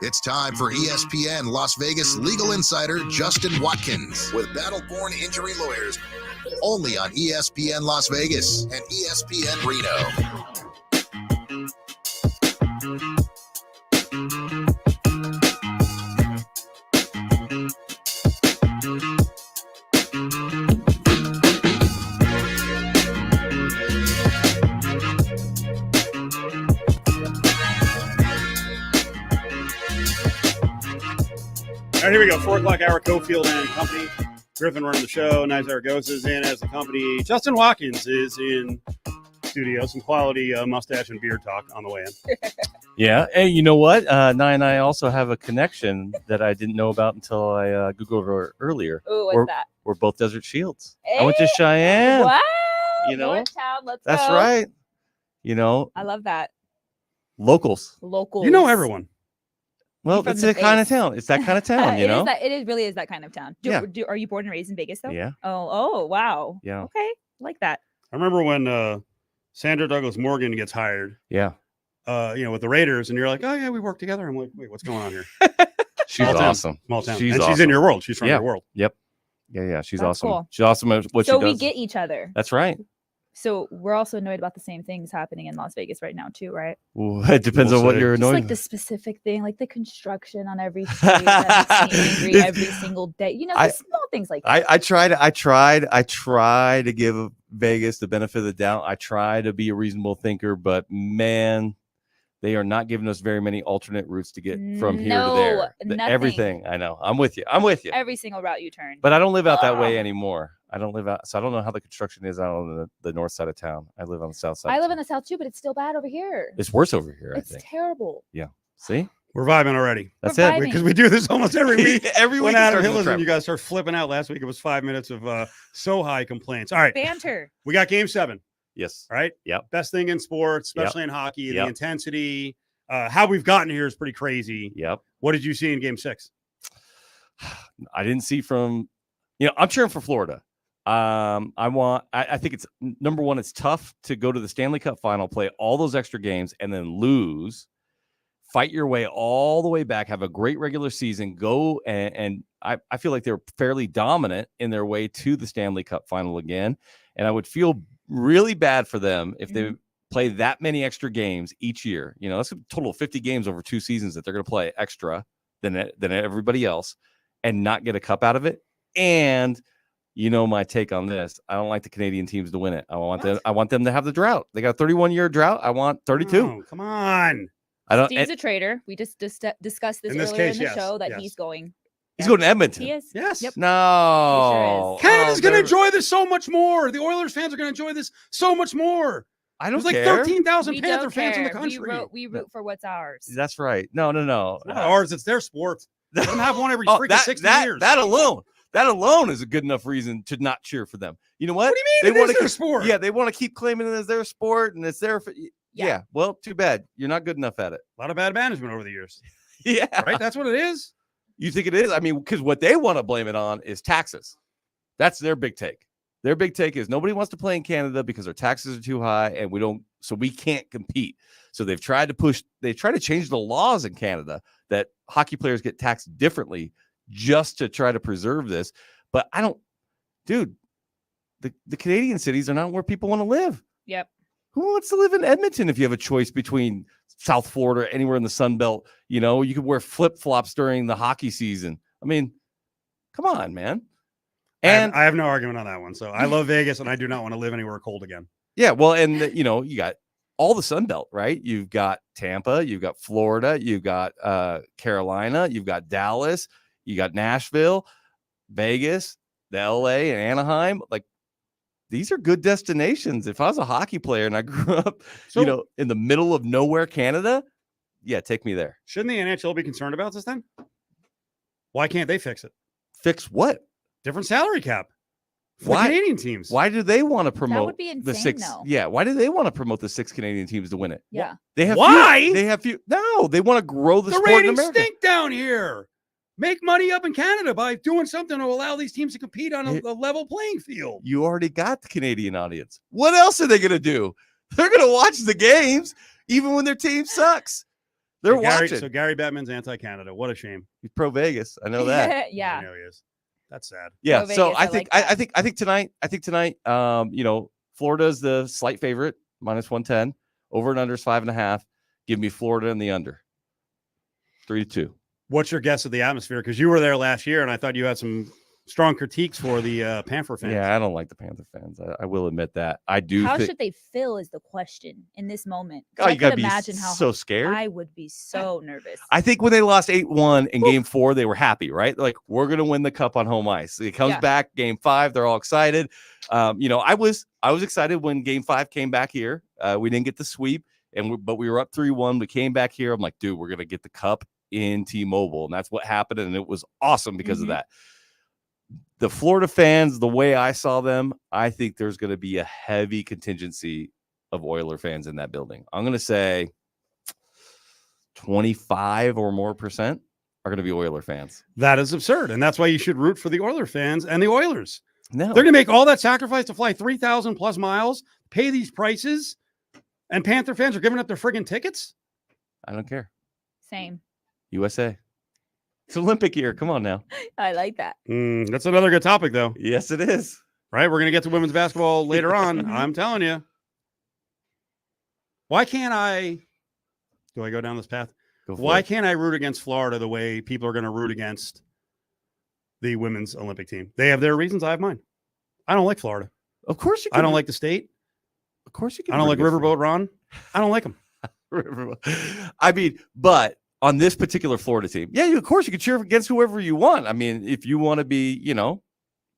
It's time for ESPN Las Vegas legal insider Justin Watkins with Battleborn Injury Lawyers, only on ESPN Las Vegas and ESPN Reno. All right, here we go. 4 o'clock hour, Cofield and company. Griffin running the show. Zaragoza is in as the company. Justin Watkins is in studio. Some quality mustache and beer talk on the way in. Yeah. Hey, you know what? Nye and I also have a connection that I didn't know about until I Googled her earlier. Ooh, what's that? We're both Desert Shields. Hey? I went to Cheyenne. Wow. You know? Northtown, let's That's go. right. You know? I love that. Locals. Locals. You know everyone. Well, From it's the that kind of base. town. It's that kind of town, you know? It really is that kind of town. Are you born and raised in Vegas, though? Yeah. Oh, wow. Yeah. Okay. Like that. I remember when Sandra Douglas Morgan gets hired. Yeah. With the Raiders, and you're like, oh yeah, we work together. I'm like, wait, what's going on here? She's Small awesome. Small town. She's and awesome. she's in your world. She's from your world. Yep. Yeah. She's That's awesome. cool. She's awesome at what she So does. we get each other. That's right. So we're also annoyed about the same things happening in Las Vegas right now, too, right? Well, it depends on what you're Just annoyed like the specific thing, like the construction on every street that makes me angry every single day. You know, the small things like that. I try to give Vegas the benefit of the doubt. I try to be a reasonable thinker, but man, they are not giving us very many alternate routes to get from here to there. Nothing. Everything. I know. I'm with you. Every single route you turn. But I don't live out that way anymore. I don't live out, so I don't know how the construction is out on the north side of town. I live on the south side. I live in the south too, but it's still bad over here. It's worse over here. It's I think. terrible. Yeah. See, we're vibing already. That's We're it. vibing. Because we do this almost every week. Every week. When Adam starts Hill with is Trevor. and you guys start flipping out. Last week it was 5 minutes of so high complaints. All right, Banter. we got Game 7. Yes. All right. Yep. Best thing in sports, especially in hockey. Yep. The intensity, how we've gotten here is pretty crazy. Yep. What did you see in Game 6? I didn't see from. I'm cheering for Florida. I think it's number one. It's tough to go to the Stanley Cup final, play all those extra games, and then lose. Fight your way all the way back. Have a great regular season. Go and I feel like they're fairly dominant in their way to the Stanley Cup final again. And I would feel really bad for them if they play that many extra games each year. That's a total of 50 games over 2 seasons that they're going to play extra than everybody else, and not get a cup out of it. And my take on this. I don't like the Canadian teams to win it. I want them to have the drought. They got a 31-year drought. I want 32. Oh, come on. Steve's a traitor. We just discussed this earlier in the show that he's going. He's going to Edmonton. He is. Yes. Yep. No. He sure is. Canada's going to enjoy this so much more. The Oilers fans are going to enjoy this so much more. I don't There's like care. 13,000 We Panther don't fans in the care. country. We root for what's ours. That's right. No. It's not ours. It's their sport. They don't have one every freaking 60 years. That alone is a good enough reason to not cheer for them. You know what? What do you mean? They want their sport. Yeah, they want to keep claiming it as their sport, and it's their. Yeah. Well, too bad. You're not good enough at it. A lot of bad management over the years. Yeah. Right? That's what it is. You think it is? I mean, because what they want to blame it on is taxes. That's their big take. Their big take is nobody wants to play in Canada because our taxes are too high, and we can't compete. So they try to change the laws in Canada that hockey players get taxed differently just to try to preserve this. But the Canadian cities are not where people want to live. Yep. Who wants to live in Edmonton if you have a choice between South Florida, anywhere in the Sun Belt? You could wear flip-flops during the hockey season. I mean, come on, man. And I have no argument on that one. So I love Vegas, and I do not want to live anywhere cold again. Yeah, well, and you got all the Sun Belt, right? You've got Tampa, you've got Florida, you've got Carolina, you've got Dallas, you got Nashville, Vegas, the LA, and Anaheim. Like, these are good destinations. If I was a hockey player and I grew up, in the middle of nowhere, Canada, yeah, take me there. Shouldn't the NHL be concerned about this then? Why can't they fix it? Fix what? Different salary cap. For Why? Canadian teams. Why do they want to promote That would be insane, the 6? though. Yeah, why do they want to promote the 6 Canadian teams to win it? Yeah. They have Why? Few, they have few. No, they want to grow the sport in ratings America. stink down here. Make money up in Canada by doing something to allow these teams to compete on a level playing field. You already got the Canadian audience. What else are they going to do? They're going to watch the games even when their team sucks. They're Gary, watching. so Gary Bettman's anti-Canada. What a shame. He's pro Vegas. I know that. I yeah. know he is. That's sad. Yeah. Pro So Vegas, I I think like that. I think tonight. Florida's the slight favorite, -110. Over and under is 5.5. Give me Florida in the under. 3-2. What's your guess of the atmosphere? Because you were there last year, and I thought you had some strong critiques for the Panther fans. Yeah, I don't like the Panther fans. I will admit that. I do. How should they feel is the question in this moment. Oh, I you gotta could be imagine how so scared. I would be so nervous. I think when they lost 8-1 in Game 4, they were happy, right? Like, we're gonna win the cup on home ice. It comes back Game 5, they're all excited. I was excited when Game 5 came back here. We didn't get the sweep, but we were up 3-1. We came back here. I'm like, dude, we're gonna get the cup in T-Mobile, and that's what happened, and it was awesome because of that. The Florida fans, the way I saw them, I think there's going to be a heavy contingency of Oiler fans in that building. I'm going to say 25 or more percent are going to be Oiler fans. That is absurd, and that's why you should root for the Oiler fans and the Oilers. No, They're going to make all that sacrifice to fly 3,000 plus miles, pay these prices, and Panther fans are giving up their friggin' tickets? I don't care. Same. USA. It's Olympic year. Come on now. I like that. That's another good topic, though. Yes, it is. Right? We're going to get to women's basketball later on. I'm telling you. Why can't I? Do I go down this path? Why can't I root against Florida the way people are going to root against the women's Olympic team? They have their reasons. I have mine. I don't like Florida. Of course you can. I don't like the state. Of course you can. I don't like Riverboat Ron. I don't like them. I mean, but on this particular Florida team, yeah, of course you can cheer against whoever you want. I mean, if you want to be,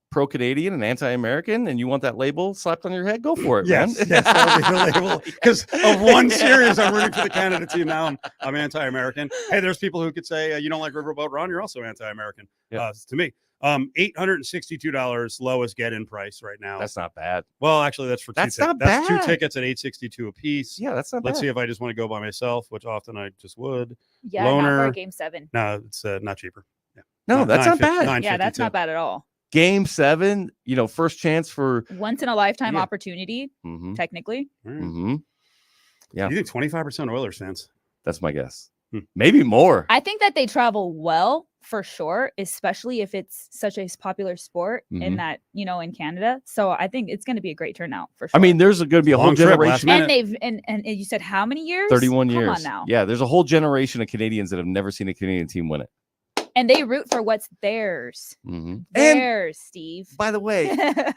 pro-Canadian and anti-American, and you want that label slapped on your head, go for it, man. Yes, that'll be the label. Because of one series, I'm rooting for the Canada team. Now I'm anti-American. Hey, there's people who could say you don't like Riverboat Ron, you're also anti-American. Yeah. To me, $862 lowest get-in price right now. That's not bad. Well, actually, that's for that's two. Not That's bad. 2 tickets at $862 a piece. Yeah, that's not Let's bad. see if I just want to go by myself, which often I just would. Yeah, Loner. not for Game 7. No, it's not cheaper. Yeah. No, that's not bad. Yeah, that's not bad at all. Game 7, first chance for Once in a lifetime Yeah. opportunity, technically. Yeah. You think 25% Oilers fans? That's my guess. Maybe more. I think that they travel well for sure, especially if it's such a popular sport in that, in Canada. So I think it's going to be a great turnout for sure. I mean, there's going to be a whole generation. And they've and you said how many years? 31 years. Come on now. Yeah, there's a whole generation of Canadians that have never seen a Canadian team win it. And they root for what's theirs. Theirs, Steve. By the way,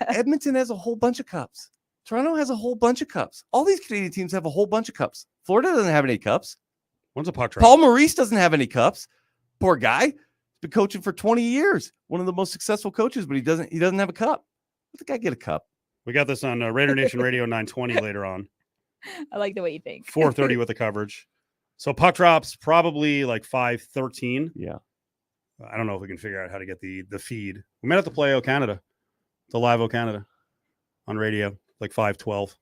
Edmonton has a whole bunch of cups. Toronto has a whole bunch of cups. All these Canadian teams have a whole bunch of cups. Florida doesn't have any cups. When's a puck drop? Paul Maurice doesn't have any cups. Poor guy. He's been coaching for 20 years. One of the most successful coaches, but he doesn't have a cup. Let the guy get a cup. We got this on Raider Nation Radio 920 later on. I like the way you think. 4:30 with the coverage. So puck drops probably like 5:13. Yeah. I don't know if we can figure out how to get the feed. We might have to play O Canada, the live O Canada on radio, like 5:12.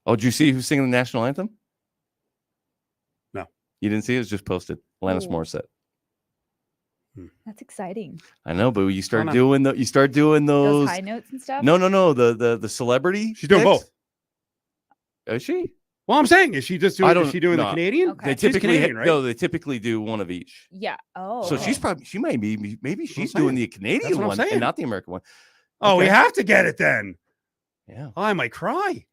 Oh, did you see who's singing the national anthem? No. You didn't see it? It was just posted. Alanis Morissette. That's exciting. I know, but you start doing those high notes and stuff. No. The celebrity. She's doing both. Is she? Well, I'm saying, is she just doing? Is she doing the Canadian? Okay. They typically Canadian, right? No, they typically do one of each. Yeah. Oh. So she might be maybe she's doing the Canadian one and not the American one. Oh, we have to get it then. Yeah. Oh, I might cry.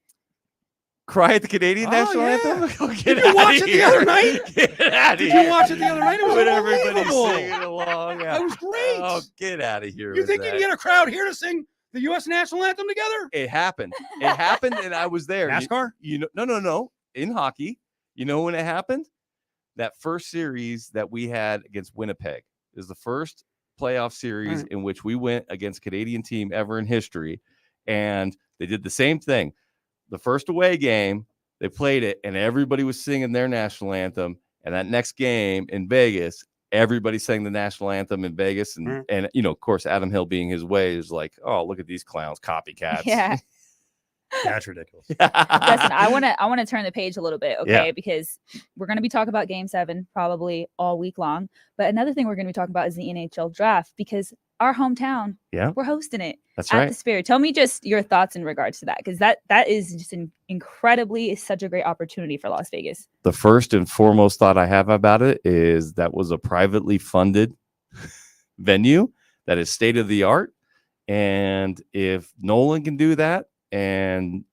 Cry at the Canadian national anthem? Did you watch it the other night? Get out of Did here. you watch it the other night? It was when everybody's unbelievable. singing along. That was great. Oh, get out of here. You with think you that. can get a crowd here to sing the U.S. national anthem together? It happened. It happened, and I was there. NASCAR? No. In hockey, you know when it happened? That first series that we had against Winnipeg is the first playoff series in which we went against a Canadian team ever in history, and they did the same thing. The first away game, they played it, and everybody was singing their national anthem. And that next game in Vegas, everybody sang the national anthem in Vegas, and of course, Adam Hill being his way is like, oh, look at these clowns, copycats. Yeah. That's ridiculous. Listen, I want to turn the page a little bit, okay? Because we're going to be talking about Game 7 probably all week long. But another thing we're going to be talking about is the NHL draft, because our hometown. Yeah. We're hosting it That's at right. the Sphere. Tell me just your thoughts in regards to that, because that is just incredibly such a great opportunity for Las Vegas. The first and foremost thought I have about it is that was a privately funded venue that is state of the art. And if Nolan can do that, and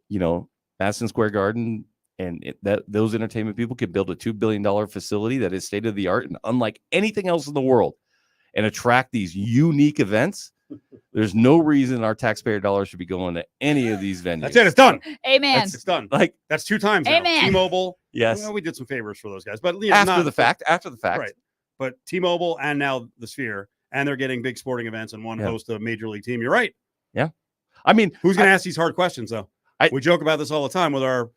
Madison Square Garden and those entertainment people can build a $2 billion facility that is state of the art and unlike anything else in the world, and attract these unique events, there's no reason our taxpayer dollars should be going to any of these venues. That's it. It's done. Amen. It's done. Like, that's 2 times now. Amen. T-Mobile. yes. Well, we did some favors for those guys, but After the fact. right? But T-Mobile and now the Sphere, and they're getting big sporting events and one host a major league team. You're right. Yeah. I mean, who's going to ask these hard questions though? We joke about this all the time with our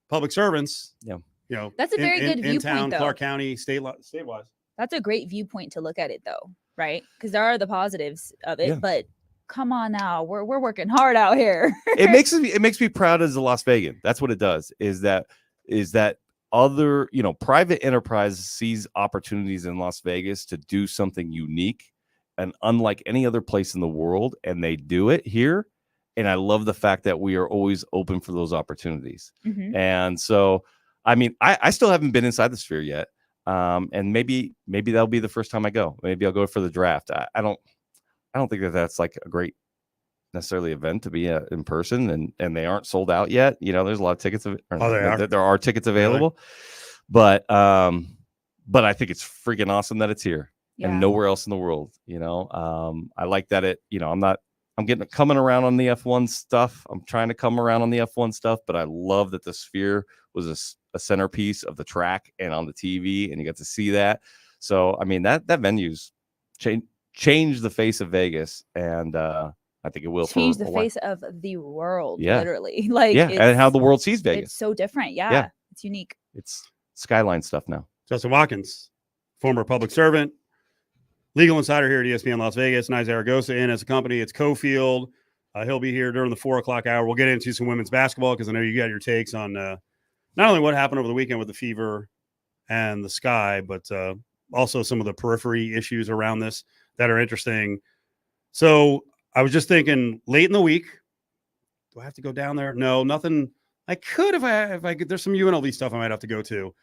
public servants. Yeah. That's a very good in viewpoint, town, though. Clark County, statewide. That's a great viewpoint to look at it, though, right? Because there are the positives of it, but come on now, we're working hard out here. it makes me proud as a Las Vegan. That's what it does. Is that other private enterprise sees opportunities in Las Vegas to do something unique and unlike any other place in the world, and they do it here. And I love the fact that we are always open for those opportunities. Mm-hmm. And so, I mean, I still haven't been inside the Sphere yet. And maybe that'll be the first time I go. Maybe I'll go for the draft. I don't think that's like a great necessarily event to be in person, and they aren't sold out yet. There's a lot of tickets. There are tickets available, but I think it's freaking awesome that it's here and nowhere else in the world. I like that I'm coming around on the F1 stuff. I'm trying to come around on the F1 stuff, but I love that the Sphere was a centerpiece of the track and on the TV, and you got to see that. So, I mean, that venue's changed the face of Vegas, and I think it will change the face of the world, literally. And how the world sees Vegas. It's so different. Yeah. It's unique. It's skyline stuff now. Justin Watkins, former public servant, legal insider here at ESPN Las Vegas. Nice Zaragoza in as a company. It's Cofield. He'll be here during the 4:00 hour. We'll get into some women's basketball because I know you got your takes on not only what happened over the weekend with the Fever and the Sky, but also some of the periphery issues around this that are interesting. So I was just thinking late in the week, do I have to go down there? No, nothing. I could if I could. There's some UNLV stuff I might have to go to.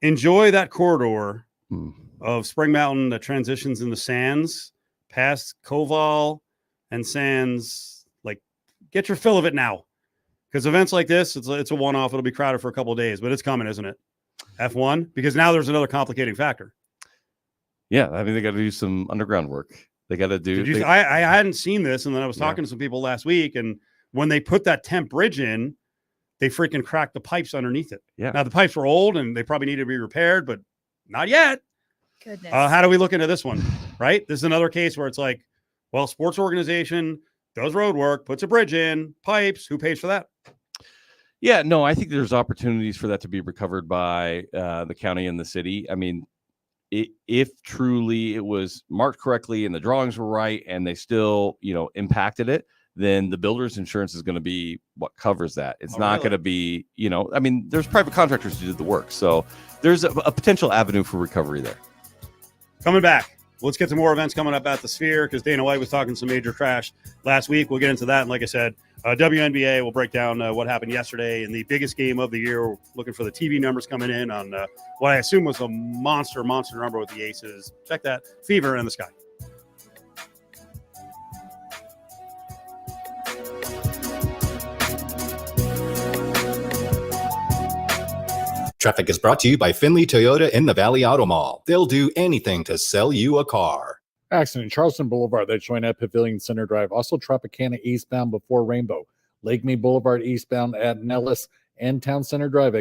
Enjoy that corridor of Spring Mountain that transitions in the Sands past Koval and Sands. Like, get your fill of it now. Because events like this, it's a one-off. It'll be crowded for a couple of days, but it's coming, isn't it? F1, because now there's another complicating factor. Yeah, I mean, they got to do some underground work. They got to do. I hadn't seen this, and then I was talking to some people last week, and when they put that temp bridge in, they freaking cracked the pipes underneath it. Yeah. Now the pipes were old, and they probably needed to be repaired, but not yet. Goodness. How do we look into this one? Right? This is another case where it's like, well, sports organization does road work, puts a bridge in, pipes. Who pays for that? Yeah, no, I think there's opportunities for that to be recovered by the county and the city. I mean, if truly it was marked correctly and the drawings were right and they still, impacted it, then the builder's insurance is going to be what covers that. It's not going to be, I mean, there's private contractors who did the work. So there's a potential avenue for recovery there. Coming back. Let's get some more events coming up at the Sphere because Dana White was talking some major trash last week. We'll get into that. And like I said, WNBA will break down what happened yesterday in the biggest game of the year. We're looking for the TV numbers coming in on what I assume was a monster number with the Aces. Check that. Fever and the Sky. Traffic is brought to you by Finley Toyota in the Valley Auto Mall. They'll do anything to sell you a car. Accident Charleston Boulevard, that join at Pavilion Center Drive. Also Tropicana eastbound before Rainbow. Lake Mead Boulevard eastbound at Nellis and Town Center Drive.